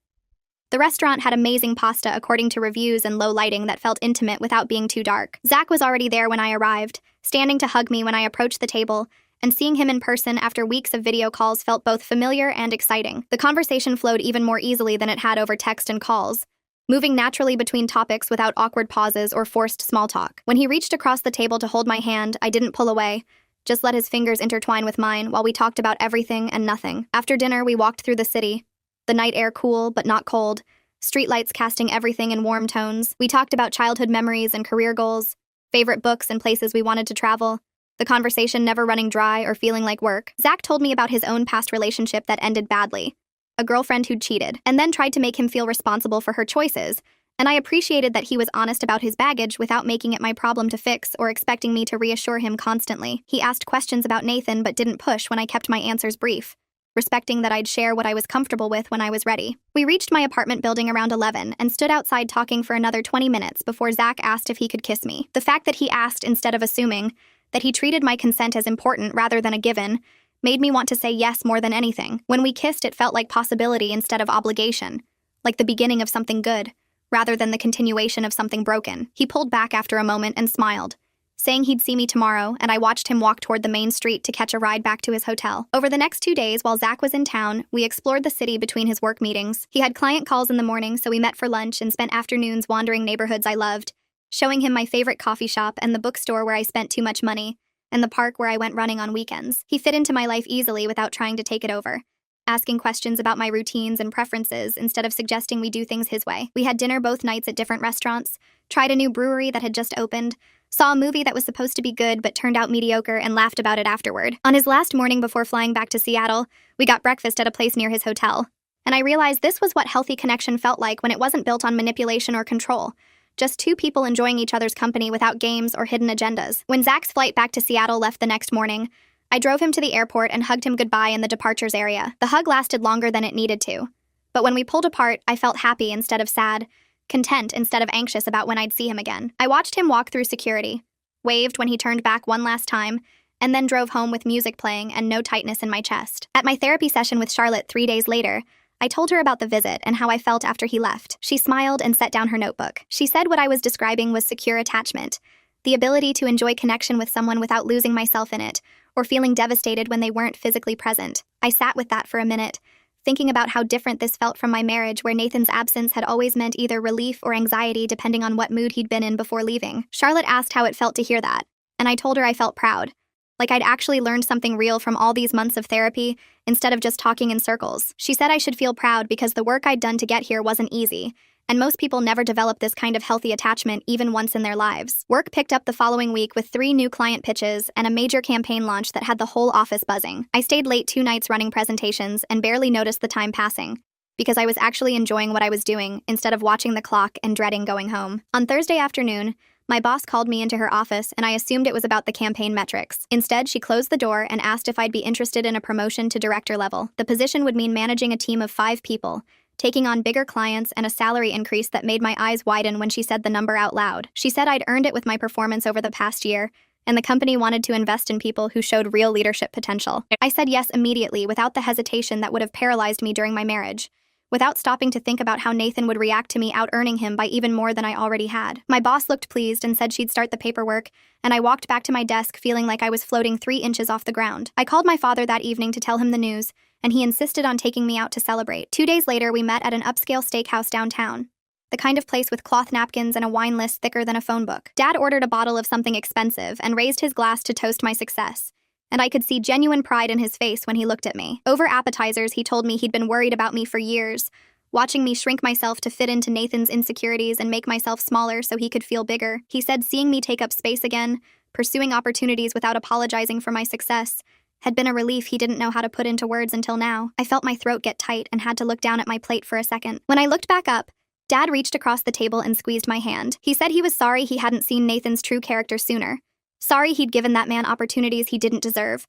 The restaurant had amazing pasta according to reviews and low lighting that felt intimate without being too dark. Zach was already there when I arrived, standing to hug me when I approached the table, and seeing him in person after weeks of video calls felt both familiar and exciting. The conversation flowed even more easily than it had over text and calls, moving naturally between topics without awkward pauses or forced small talk. When he reached across the table to hold my hand, I didn't pull away, just let his fingers intertwine with mine while we talked about everything and nothing. After dinner, we walked through the city, the night air cool but not cold, streetlights casting everything in warm tones. We talked about childhood memories and career goals, favorite books and places we wanted to travel, the conversation never running dry or feeling like work. Zach told me about his own past relationship that ended badly, a girlfriend who'd cheated, and then tried to make him feel responsible for her choices, and I appreciated that he was honest about his baggage without making it my problem to fix or expecting me to reassure him constantly. He asked questions about Nathan but didn't push when I kept my answers brief, respecting that I'd share what I was comfortable with when I was ready. We reached my apartment building around 11 and stood outside talking for another 20 minutes before Zach asked if he could kiss me. The fact that he asked instead of assuming, that he treated my consent as important rather than a given, made me want to say yes more than anything. When we kissed, it felt like possibility instead of obligation, like the beginning of something good, rather than the continuation of something broken. He pulled back after a moment and smiled, saying he'd see me tomorrow, and I watched him walk toward the main street to catch a ride back to his hotel. Over the next 2 days, while Zach was in town, we explored the city between his work meetings. He had client calls in the morning, so we met for lunch and spent afternoons wandering neighborhoods I loved, showing him my favorite coffee shop and the bookstore where I spent too much money, and the park where I went running on weekends. He fit into my life easily without trying to take it over, asking questions about my routines and preferences instead of suggesting we do things his way. We had dinner both nights at different restaurants, tried a new brewery that had just opened, saw a movie that was supposed to be good but turned out mediocre, and laughed about it afterward. On his last morning before flying back to Seattle, we got breakfast at a place near his hotel, and I realized this was what healthy connection felt like when it wasn't built on manipulation or control. Just two people enjoying each other's company without games or hidden agendas. When Zach's flight back to Seattle left the next morning, I drove him to the airport and hugged him goodbye in the departures area. The hug lasted longer than it needed to, but when we pulled apart, I felt happy instead of sad, content instead of anxious about when I'd see him again. I watched him walk through security, waved when he turned back one last time, and then drove home with music playing and no tightness in my chest. At my therapy session with Charlotte 3 days later, I told her about the visit and how I felt after he left. She smiled and set down her notebook. She said what I was describing was secure attachment, the ability to enjoy connection with someone without losing myself in it, or feeling devastated when they weren't physically present. I sat with that for a minute, thinking about how different this felt from my marriage, where Nathan's absence had always meant either relief or anxiety depending on what mood he'd been in before leaving. Charlotte asked how it felt to hear that, and I told her I felt proud, like I'd actually learned something real from all these months of therapy instead of just talking in circles. She said I should feel proud because the work I'd done to get here wasn't easy, and most people never develop this kind of healthy attachment even once in their lives. Work picked up the following week with 3 new client pitches and a major campaign launch that had the whole office buzzing. I stayed late 2 nights running presentations and barely noticed the time passing, because I was actually enjoying what I was doing instead of watching the clock and dreading going home. On Thursday afternoon, my boss called me into her office and I assumed it was about the campaign metrics. Instead, she closed the door and asked if I'd be interested in a promotion to director level. The position would mean managing a team of 5 people, taking on bigger clients, and a salary increase that made my eyes widen when she said the number out loud. She said I'd earned it with my performance over the past year, and the company wanted to invest in people who showed real leadership potential. I said yes immediately without the hesitation that would have paralyzed me during my marriage, without stopping to think about how Nathan would react to me out-earning him by even more than I already had. My boss looked pleased and said she'd start the paperwork, and I walked back to my desk feeling like I was floating 3 inches off the ground. I called my father that evening to tell him the news, and he insisted on taking me out to celebrate. 2 days later, we met at an upscale steakhouse downtown, the kind of place with cloth napkins and a wine list thicker than a phone book. Dad ordered a bottle of something expensive and raised his glass to toast my success, and I could see genuine pride in his face when he looked at me. Over appetizers, he told me he'd been worried about me for years, watching me shrink myself to fit into Nathan's insecurities and make myself smaller so he could feel bigger. He said seeing me take up space again, pursuing opportunities without apologizing for my success, had been a relief he didn't know how to put into words until now. I felt my throat get tight and had to look down at my plate for a second. When I looked back up, Dad reached across the table and squeezed my hand. He said he was sorry he hadn't seen Nathan's true character sooner. Sorry he'd given that man opportunities he didn't deserve.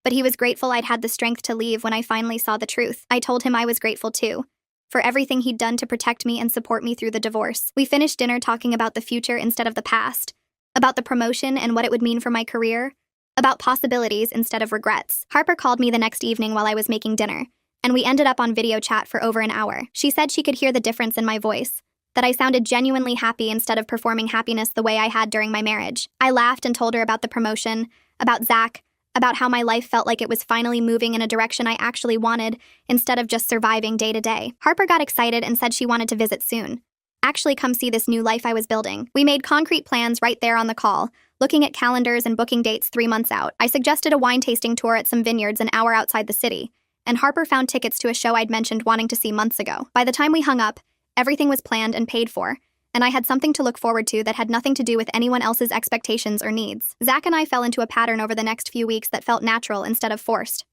But he was grateful I'd had the strength to leave when I finally saw the truth. I told him I was grateful too, for everything he'd done to protect me and support me through the divorce. We finished dinner talking about the future instead of the past, about the promotion and what it would mean for my career, about possibilities instead of regrets. Harper called me the next evening while I was making dinner, and we ended up on video chat for over an hour. She said she could hear the difference in my voice, that I sounded genuinely happy instead of performing happiness the way I had during my marriage. I laughed and told her about the promotion, about Zach, about how my life felt like it was finally moving in a direction I actually wanted instead of just surviving day to day. Harper got excited and said she wanted to visit soon. Actually come see this new life I was building. We made concrete plans right there on the call, looking at calendars and booking dates 3 months out. I suggested a wine tasting tour at some vineyards an hour outside the city, and Harper found tickets to a show I'd mentioned wanting to see months ago. By the time we hung up, everything was planned and paid for, and I had something to look forward to that had nothing to do with anyone else's expectations or needs. Zach and I fell into a pattern over the next few weeks that felt natural instead of forced.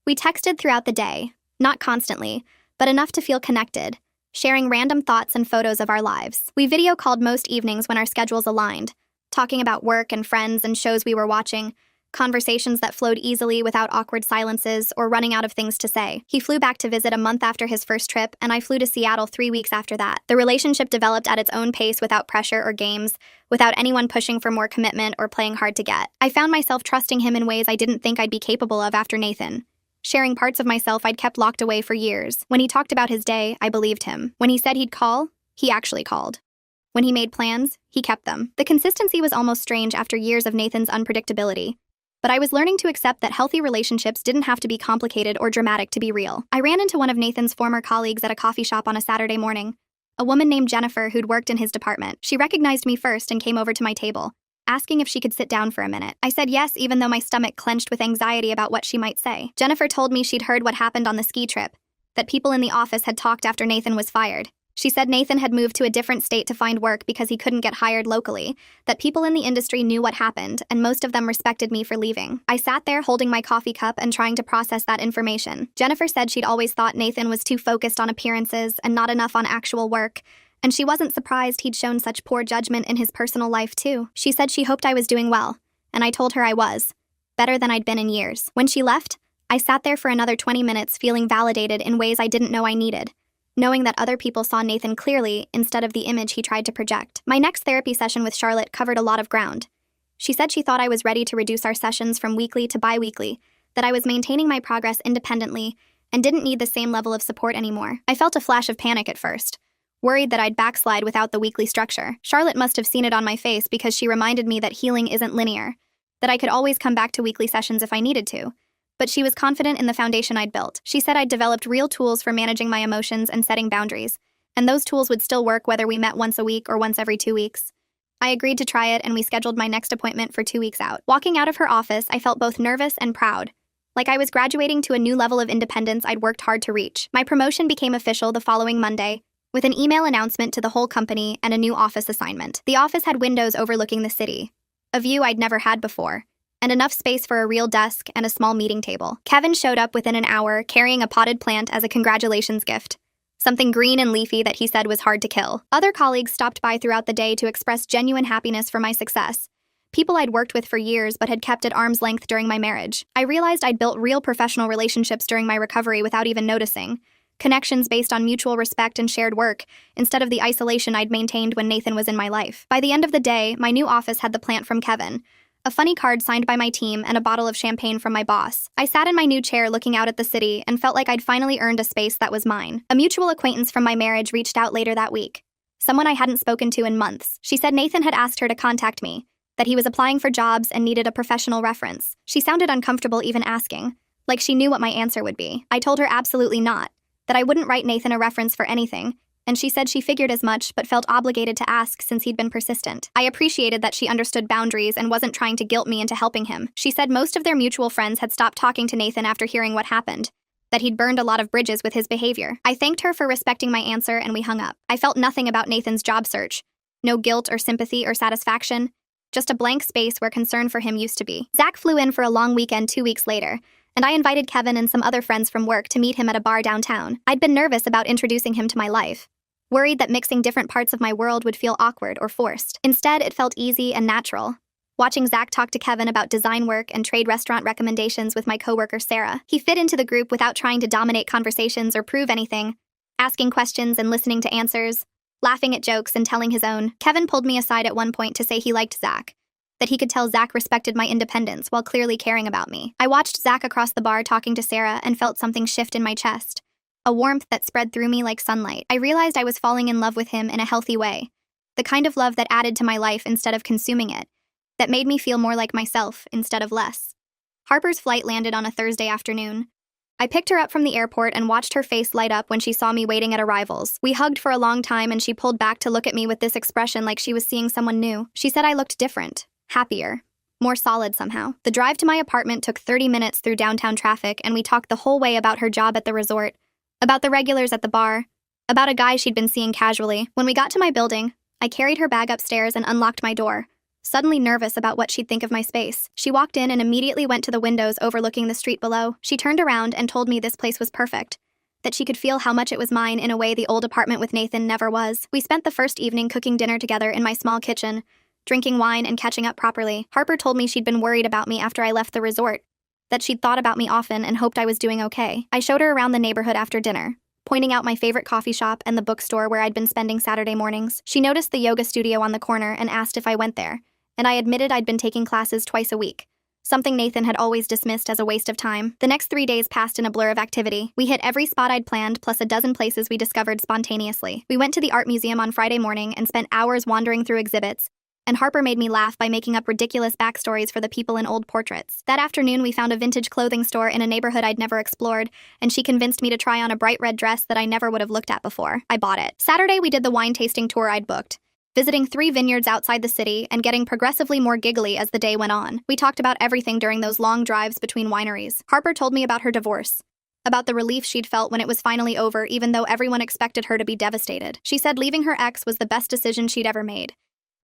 We texted throughout the day, not constantly, but enough to feel connected, sharing random thoughts and photos of our lives. We video called most evenings when our schedules aligned, talking about work and friends and shows we were watching, conversations that flowed easily without awkward silences or running out of things to say. He flew back to visit a month after his first trip, and I flew to Seattle 3 weeks after that. The relationship developed at its own pace without pressure or games, without anyone pushing for more commitment or playing hard to get. I found myself trusting him in ways I didn't think I'd be capable of after Nathan, sharing parts of myself I'd kept locked away for years. When he talked about his day, I believed him. When he said he'd call, he actually called. When he made plans, he kept them. The consistency was almost strange after years of Nathan's unpredictability. But I was learning to accept that healthy relationships didn't have to be complicated or dramatic to be real. I ran into one of Nathan's former colleagues at a coffee shop on a Saturday morning, a woman named Jennifer who'd worked in his department. She recognized me first and came over to my table, asking if she could sit down for a minute. I said yes, even though my stomach clenched with anxiety about what she might say. Jennifer told me she'd heard what happened on the ski trip, that people in the office had talked after Nathan was fired. She said Nathan had moved to a different state to find work because he couldn't get hired locally, that people in the industry knew what happened, and most of them respected me for leaving. I sat there holding my coffee cup and trying to process that information. Jennifer said she'd always thought Nathan was too focused on appearances and not enough on actual work, and she wasn't surprised he'd shown such poor judgment in his personal life too. She said she hoped I was doing well, and I told her I was, better than I'd been in years. When she left, I sat there for another 20 minutes feeling validated in ways I didn't know I needed, knowing that other people saw Nathan clearly instead of the image he tried to project. My next therapy session with Charlotte covered a lot of ground. She said she thought I was ready to reduce our sessions from weekly to bi-weekly, that I was maintaining my progress independently and didn't need the same level of support anymore. I felt a flash of panic at first, worried that I'd backslide without the weekly structure. Charlotte must have seen it on my face because she reminded me that healing isn't linear, that I could always come back to weekly sessions if I needed to. But she was confident in the foundation I'd built. She said I'd developed real tools for managing my emotions and setting boundaries, and those tools would still work whether we met once a week or once every 2 weeks. I agreed to try it, and we scheduled my next appointment for 2 weeks out. Walking out of her office, I felt both nervous and proud, like I was graduating to a new level of independence I'd worked hard to reach. My promotion became official the following Monday, with an email announcement to the whole company and a new office assignment. The office had windows overlooking the city, a view I'd never had before, and enough space for a real desk and a small meeting table. Kevin showed up within an hour carrying a potted plant as a congratulations gift, something green and leafy that he said was hard to kill. Other colleagues stopped by throughout the day to express genuine happiness for my success, people I'd worked with for years but had kept at arm's length during my marriage. I realized I'd built real professional relationships during my recovery without even noticing, connections based on mutual respect and shared work, instead of the isolation I'd maintained when Nathan was in my life. By the end of the day, my new office had the plant from Kevin, a funny card signed by my team, and a bottle of champagne from my boss. I sat in my new chair looking out at the city and felt like I'd finally earned a space that was mine. A mutual acquaintance from my marriage reached out later that week, someone I hadn't spoken to in months. She said Nathan had asked her to contact me, that he was applying for jobs and needed a professional reference. She sounded uncomfortable even asking, like she knew what my answer would be. I told her absolutely not, that I wouldn't write Nathan a reference for anything, and she said she figured as much but felt obligated to ask since he'd been persistent. I appreciated that she understood boundaries and wasn't trying to guilt me into helping him. She said most of their mutual friends had stopped talking to Nathan after hearing what happened, that he'd burned a lot of bridges with his behavior. I thanked her for respecting my answer and we hung up. I felt nothing about Nathan's job search. No guilt or sympathy or satisfaction, just a blank space where concern for him used to be. Zach flew in for a long weekend 2 weeks later, and I invited Kevin and some other friends from work to meet him at a bar downtown. I'd been nervous about introducing him to my life, worried that mixing different parts of my world would feel awkward or forced. Instead, it felt easy and natural, watching Zach talk to Kevin about design work and trade restaurant recommendations with my coworker Sarah. He fit into the group without trying to dominate conversations or prove anything, asking questions and listening to answers, laughing at jokes and telling his own. Kevin pulled me aside at one point to say he liked Zach, that he could tell Zach respected my independence while clearly caring about me. I watched Zach across the bar talking to Sarah and felt something shift in my chest, a warmth that spread through me like sunlight. I realized I was falling in love with him in a healthy way, the kind of love that added to my life instead of consuming it, that made me feel more like myself instead of less. Harper's flight landed on a Thursday afternoon. I picked her up from the airport and watched her face light up when she saw me waiting at arrivals. We hugged for a long time and she pulled back to look at me with this expression like she was seeing someone new. She said I looked different, happier, more solid somehow. The drive to my apartment took 30 minutes through downtown traffic, and we talked the whole way about her job at the resort, about the regulars at the bar, about a guy she'd been seeing casually. When we got to my building, I carried her bag upstairs and unlocked my door, suddenly nervous about what she'd think of my space. She walked in and immediately went to the windows overlooking the street below. She turned around and told me this place was perfect, that she could feel how much it was mine in a way the old apartment with Nathan never was. We spent the first evening cooking dinner together in my small kitchen, drinking wine and catching up properly. Harper told me she'd been worried about me after I left the resort, that she'd thought about me often and hoped I was doing okay. I showed her around the neighborhood after dinner, pointing out my favorite coffee shop and the bookstore where I'd been spending Saturday mornings. She noticed the yoga studio on the corner and asked if I went there, and I admitted I'd been taking classes twice a week, something Nathan had always dismissed as a waste of time. The next 3 days passed in a blur of activity. We hit every spot I'd planned, plus a dozen places we discovered spontaneously. We went to the art museum on Friday morning and spent hours wandering through exhibits, and Harper made me laugh by making up ridiculous backstories for the people in old portraits. That afternoon, we found a vintage clothing store in a neighborhood I'd never explored, and she convinced me to try on a bright red dress that I never would have looked at before. I bought it. Saturday, we did the wine tasting tour I'd booked, visiting 3 vineyards outside the city and getting progressively more giggly as the day went on. We talked about everything during those long drives between wineries. Harper told me about her divorce, about the relief she'd felt when it was finally over, even though everyone expected her to be devastated. She said leaving her ex was the best decision she'd ever made,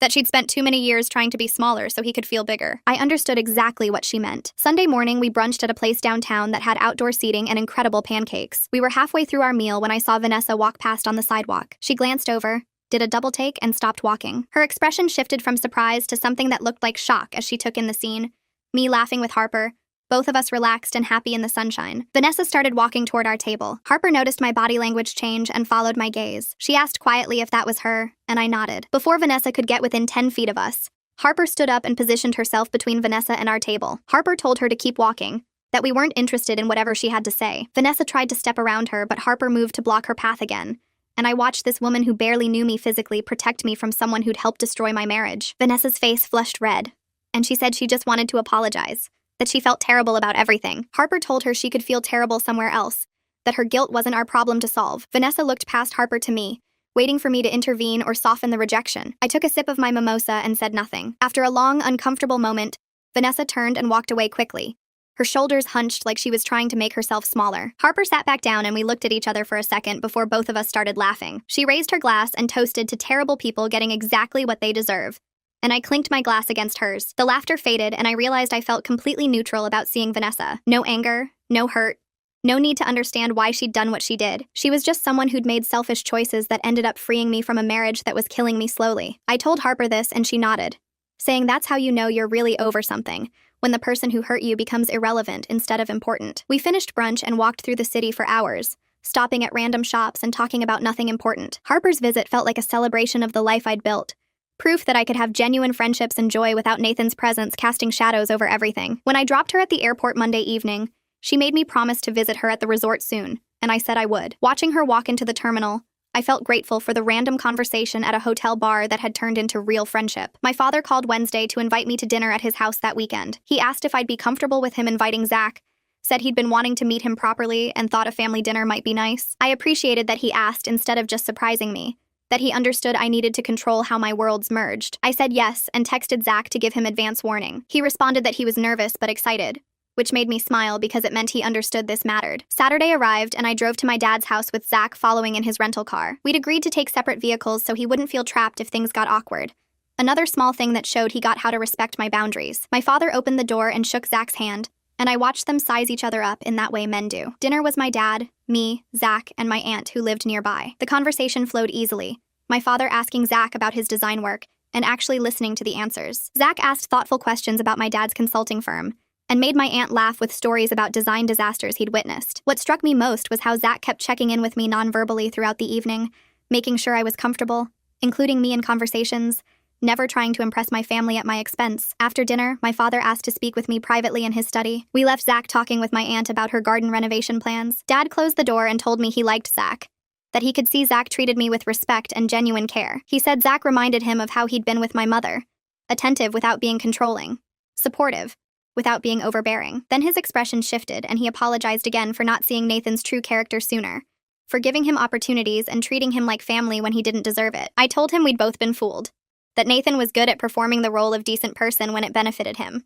that she'd spent too many years trying to be smaller so he could feel bigger. I understood exactly what she meant. Sunday morning, we brunched at a place downtown that had outdoor seating and incredible pancakes. We were halfway through our meal when I saw Vanessa walk past on the sidewalk. She glanced over, did a double take, and stopped walking. Her expression shifted from surprise to something that looked like shock as she took in the scene, me laughing with Harper, both of us relaxed and happy in the sunshine. Vanessa started walking toward our table. Harper noticed my body language change and followed my gaze. She asked quietly if that was her, and I nodded. Before Vanessa could get within 10 feet of us, Harper stood up and positioned herself between Vanessa and our table. Harper told her to keep walking, that we weren't interested in whatever she had to say. Vanessa tried to step around her, but Harper moved to block her path again, and I watched this woman who barely knew me physically protect me from someone who'd helped destroy my marriage. Vanessa's face flushed red, and she said she just wanted to apologize, that she felt terrible about everything. Harper told her she could feel terrible somewhere else, that her guilt wasn't our problem to solve. Vanessa looked past Harper to me, waiting for me to intervene or soften the rejection. I took a sip of my mimosa and said nothing. After a long, uncomfortable moment, Vanessa turned and walked away quickly, her shoulders hunched like she was trying to make herself smaller. Harper sat back down and we looked at each other for a second before both of us started laughing. She raised her glass and toasted to terrible people getting exactly what they deserve, and I clinked my glass against hers. The laughter faded and I realized I felt completely neutral about seeing Vanessa. No anger, no hurt, no need to understand why she'd done what she did. She was just someone who'd made selfish choices that ended up freeing me from a marriage that was killing me slowly. I told Harper this and she nodded, saying that's how you know you're really over something, when the person who hurt you becomes irrelevant instead of important. We finished brunch and walked through the city for hours, stopping at random shops and talking about nothing important. Harper's visit felt like a celebration of the life I'd built, proof that I could have genuine friendships and joy without Nathan's presence casting shadows over everything. When I dropped her at the airport Monday evening, she made me promise to visit her at the resort soon, and I said I would. Watching her walk into the terminal, I felt grateful for the random conversation at a hotel bar that had turned into real friendship. My father called Wednesday to invite me to dinner at his house that weekend. He asked if I'd be comfortable with him inviting Zach, said he'd been wanting to meet him properly and thought a family dinner might be nice. I appreciated that he asked instead of just surprising me, that he understood I needed to control how my worlds merged. I said yes and texted Zach to give him advance warning. He responded that he was nervous but excited, which made me smile because it meant he understood this mattered. Saturday arrived and I drove to my dad's house with Zach following in his rental car. We'd agreed to take separate vehicles so he wouldn't feel trapped if things got awkward. Another small thing that showed he got how to respect my boundaries. My father opened the door and shook Zach's hand, and I watched them size each other up in that way men do. Dinner was my dad, me, Zach, and my aunt who lived nearby. The conversation flowed easily, my father asking Zach about his design work and actually listening to the answers. Zach asked thoughtful questions about my dad's consulting firm, and made my aunt laugh with stories about design disasters he'd witnessed. What struck me most was how Zach kept checking in with me non-verbally throughout the evening, making sure I was comfortable, including me in conversations, never trying to impress my family at my expense. After dinner, my father asked to speak with me privately in his study. We left Zach talking with my aunt about her garden renovation plans. Dad closed the door and told me he liked Zach, that he could see Zach treated me with respect and genuine care. He said Zach reminded him of how he'd been with my mother, attentive without being controlling, supportive without being overbearing. Then his expression shifted and he apologized again for not seeing Nathan's true character sooner, for giving him opportunities and treating him like family when he didn't deserve it. I told him we'd both been fooled, that Nathan was good at performing the role of decent person when it benefited him.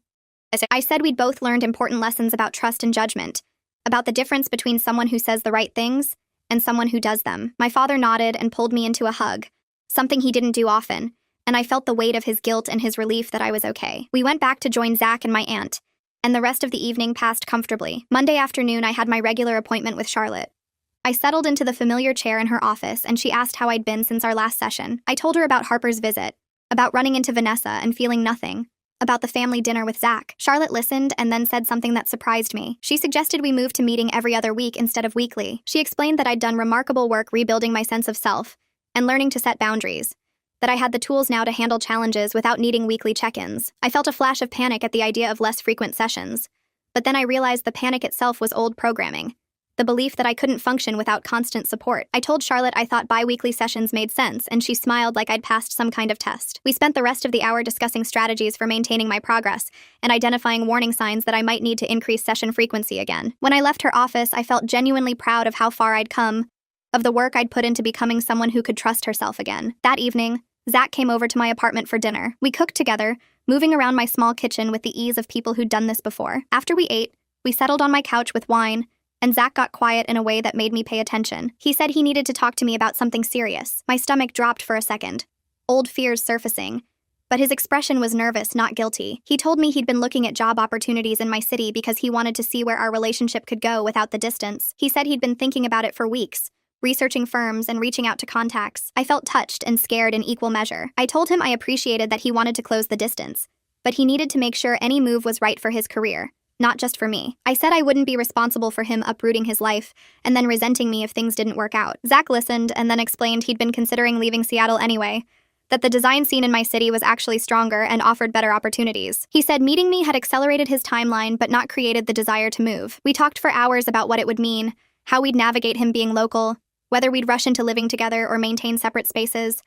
I said we'd both learned important lessons about trust and judgment, about the difference between someone who says the right things and someone who does them. My father nodded and pulled me into a hug, something he didn't do often, and I felt the weight of his guilt and his relief that I was okay. We went back to join Zach and my aunt, and the rest of the evening passed comfortably. Monday afternoon, I had my regular appointment with Charlotte. I settled into the familiar chair in her office, and she asked how I'd been since our last session. I told her about Harper's visit, about running into Vanessa and feeling nothing, about the family dinner with Zach. Charlotte listened and then said something that surprised me. She suggested we move to meeting every other week instead of weekly. She explained that I'd done remarkable work rebuilding my sense of self and learning to set boundaries, that I had the tools now to handle challenges without needing weekly check-ins. I felt a flash of panic at the idea of less frequent sessions, but then I realized the panic itself was old programming, the belief that I couldn't function without constant support. I told Charlotte I thought bi-weekly sessions made sense, and she smiled like I'd passed some kind of test. We spent the rest of the hour discussing strategies for maintaining my progress and identifying warning signs that I might need to increase session frequency again. When I left her office, I felt genuinely proud of how far I'd come, of the work I'd put into becoming someone who could trust herself again. That evening, Zach came over to my apartment for dinner. We cooked together, moving around my small kitchen with the ease of people who'd done this before. After we ate, we settled on my couch with wine, and Zach got quiet in a way that made me pay attention. He said he needed to talk to me about something serious. My stomach dropped for a second, old fears surfacing, but his expression was nervous, not guilty. He told me he'd been looking at job opportunities in my city because he wanted to see where our relationship could go without the distance. He said he'd been thinking about it for weeks, researching firms and reaching out to contacts. I felt touched and scared in equal measure. I told him I appreciated that he wanted to close the distance, but he needed to make sure any move was right for his career, not just for me. I said I wouldn't be responsible for him uprooting his life and then resenting me if things didn't work out. Zach listened and then explained he'd been considering leaving Seattle anyway, that the design scene in my city was actually stronger and offered better opportunities. He said meeting me had accelerated his timeline but not created the desire to move. We talked for hours about what it would mean, how we'd navigate him being local, whether we'd rush into living together or maintain separate spaces.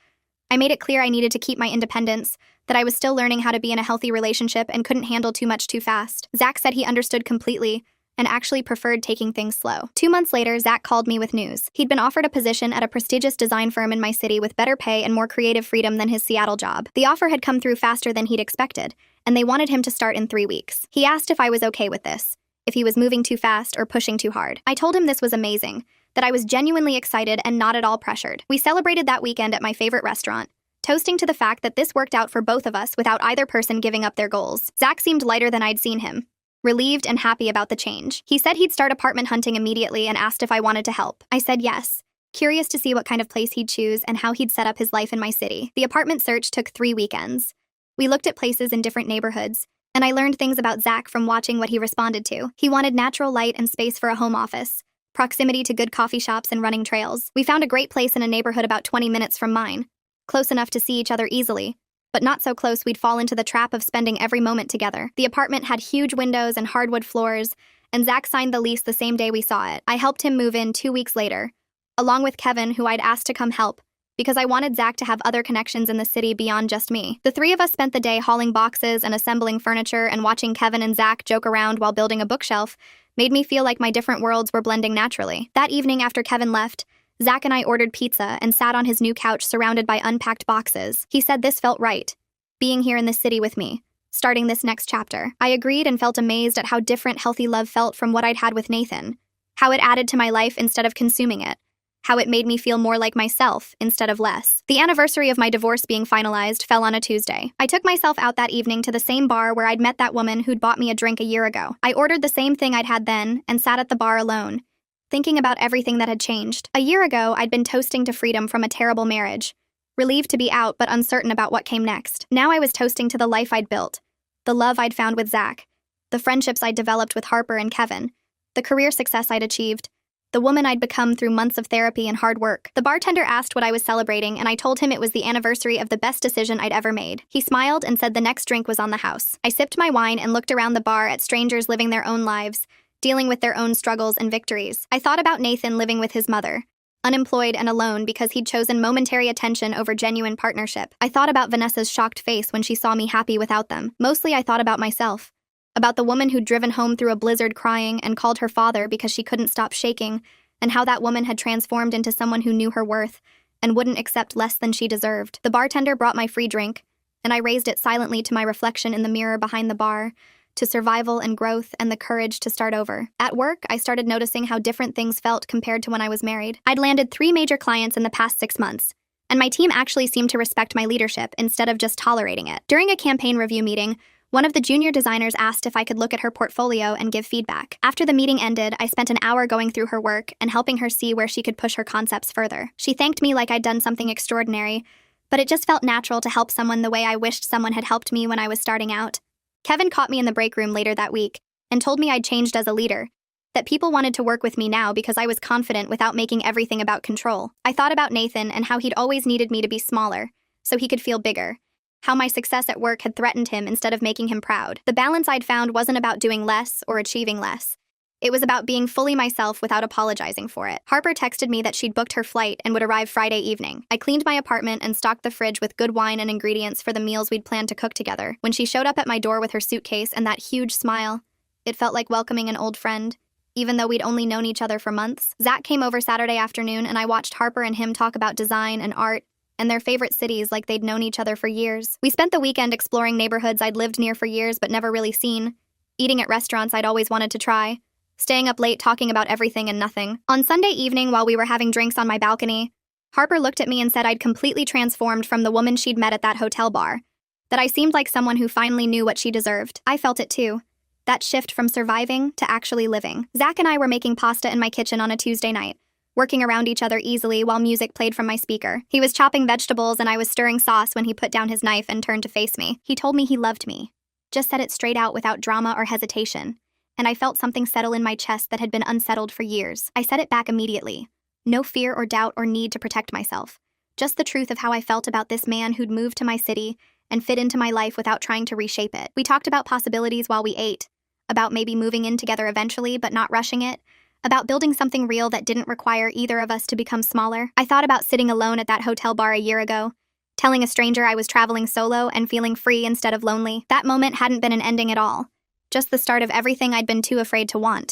I made it clear I needed to keep my independence, that I was still learning how to be in a healthy relationship and couldn't handle too much too fast. Zach said he understood completely and actually preferred taking things slow. 2 months later, Zach called me with news. He'd been offered a position at a prestigious design firm in my city with better pay and more creative freedom than his Seattle job. The offer had come through faster than he'd expected, and they wanted him to start in 3 weeks. He asked if I was okay with this, if he was moving too fast or pushing too hard. I told him this was amazing, that I was genuinely excited and not at all pressured. We celebrated that weekend at my favorite restaurant, toasting to the fact that this worked out for both of us without either person giving up their goals. Zach seemed lighter than I'd seen him, relieved and happy about the change. He said he'd start apartment hunting immediately and asked if I wanted to help. I said yes, curious to see what kind of place he'd choose and how he'd set up his life in my city. The apartment search took 3 weekends. We looked at places in different neighborhoods, and I learned things about Zach from watching what he responded to. He wanted natural light and space for a home office, proximity to good coffee shops and running trails. We found a great place in a neighborhood about 20 minutes from mine, close enough to see each other easily, but not so close we'd fall into the trap of spending every moment together. The apartment had huge windows and hardwood floors, and Zach signed the lease the same day we saw it. I helped him move in 2 weeks later, along with Kevin, who I'd asked to come help, because I wanted Zach to have other connections in the city beyond just me. The 3 of us spent the day hauling boxes and assembling furniture, and watching Kevin and Zach joke around while building a bookshelf made me feel like my different worlds were blending naturally. That evening after Kevin left, Zach and I ordered pizza and sat on his new couch surrounded by unpacked boxes. He said this felt right, being here in the city with me, starting this next chapter. I agreed and felt amazed at how different healthy love felt from what I'd had with Nathan, how it added to my life instead of consuming it, how it made me feel more like myself instead of less. The anniversary of my divorce being finalized fell on a Tuesday. I took myself out that evening to the same bar where I'd met that woman who'd bought me a drink a year ago. I ordered the same thing I'd had then and sat at the bar alone, thinking about everything that had changed. A year ago, I'd been toasting to freedom from a terrible marriage, relieved to be out but uncertain about what came next. Now I was toasting to the life I'd built, the love I'd found with Zach, the friendships I'd developed with Harper and Kevin, the career success I'd achieved, the woman I'd become through months of therapy and hard work. The bartender asked what I was celebrating, and I told him it was the anniversary of the best decision I'd ever made. He smiled and said the next drink was on the house. I sipped my wine and looked around the bar at strangers living their own lives, dealing with their own struggles and victories. I thought about Nathan living with his mother, unemployed and alone because he'd chosen momentary attention over genuine partnership. I thought about Vanessa's shocked face when she saw me happy without them. Mostly I thought about myself, about the woman who'd driven home through a blizzard crying and called her father because she couldn't stop shaking, and how that woman had transformed into someone who knew her worth and wouldn't accept less than she deserved. The bartender brought my free drink, and I raised it silently to my reflection in the mirror behind the bar, to survival and growth and the courage to start over. At work, I started noticing how different things felt compared to when I was married. I'd landed 3 major clients in the past 6 months, And my team actually seemed to respect my leadership instead of just tolerating it. During a campaign review meeting, one of the junior designers asked if I could look at her portfolio and give feedback. After the meeting ended, I spent an hour going through her work and helping her see where she could push her concepts further. She thanked me like I'd done something extraordinary, but it just felt natural to help someone the way I wished someone had helped me when I was starting out. Kevin caught me in the break room later that week and told me I'd changed as a leader, that people wanted to work with me now because I was confident without making everything about control. I thought about Nathan and how he'd always needed me to be smaller, so he could feel bigger. How my success at work had threatened him instead of making him proud. The balance I'd found wasn't about doing less or achieving less. It was about being fully myself without apologizing for it. Harper texted me that she'd booked her flight and would arrive Friday evening. I cleaned my apartment and stocked the fridge with good wine and ingredients for the meals we'd planned to cook together. When she showed up at my door with her suitcase and that huge smile, it felt like welcoming an old friend, even though we'd only known each other for months. Zach came over Saturday afternoon and I watched Harper and him talk about design and art and their favorite cities like they'd known each other for years. We spent the weekend exploring neighborhoods I'd lived near for years but never really seen, eating at restaurants I'd always wanted to try, staying up late talking about everything and nothing. On Sunday evening while we were having drinks on my balcony, Harper looked at me and said I'd completely transformed from the woman she'd met at that hotel bar, that I seemed like someone who finally knew what she deserved. I felt it too. That shift from surviving to actually living. Zach and I were making pasta in my kitchen on a Tuesday night, working around each other easily while music played from my speaker. He was chopping vegetables and I was stirring sauce when he put down his knife and turned to face me. He told me he loved me. Just said it straight out without drama or hesitation. And I felt something settle in my chest that had been unsettled for years. I said it back immediately. No fear or doubt or need to protect myself. Just the truth of how I felt about this man who'd moved to my city and fit into my life without trying to reshape it. We talked about possibilities while we ate, about maybe moving in together eventually but not rushing it, about building something real that didn't require either of us to become smaller. I thought about sitting alone at that hotel bar a year ago, telling a stranger I was traveling solo and feeling free instead of lonely. That moment hadn't been an ending at all, just the start of everything I'd been too afraid to want.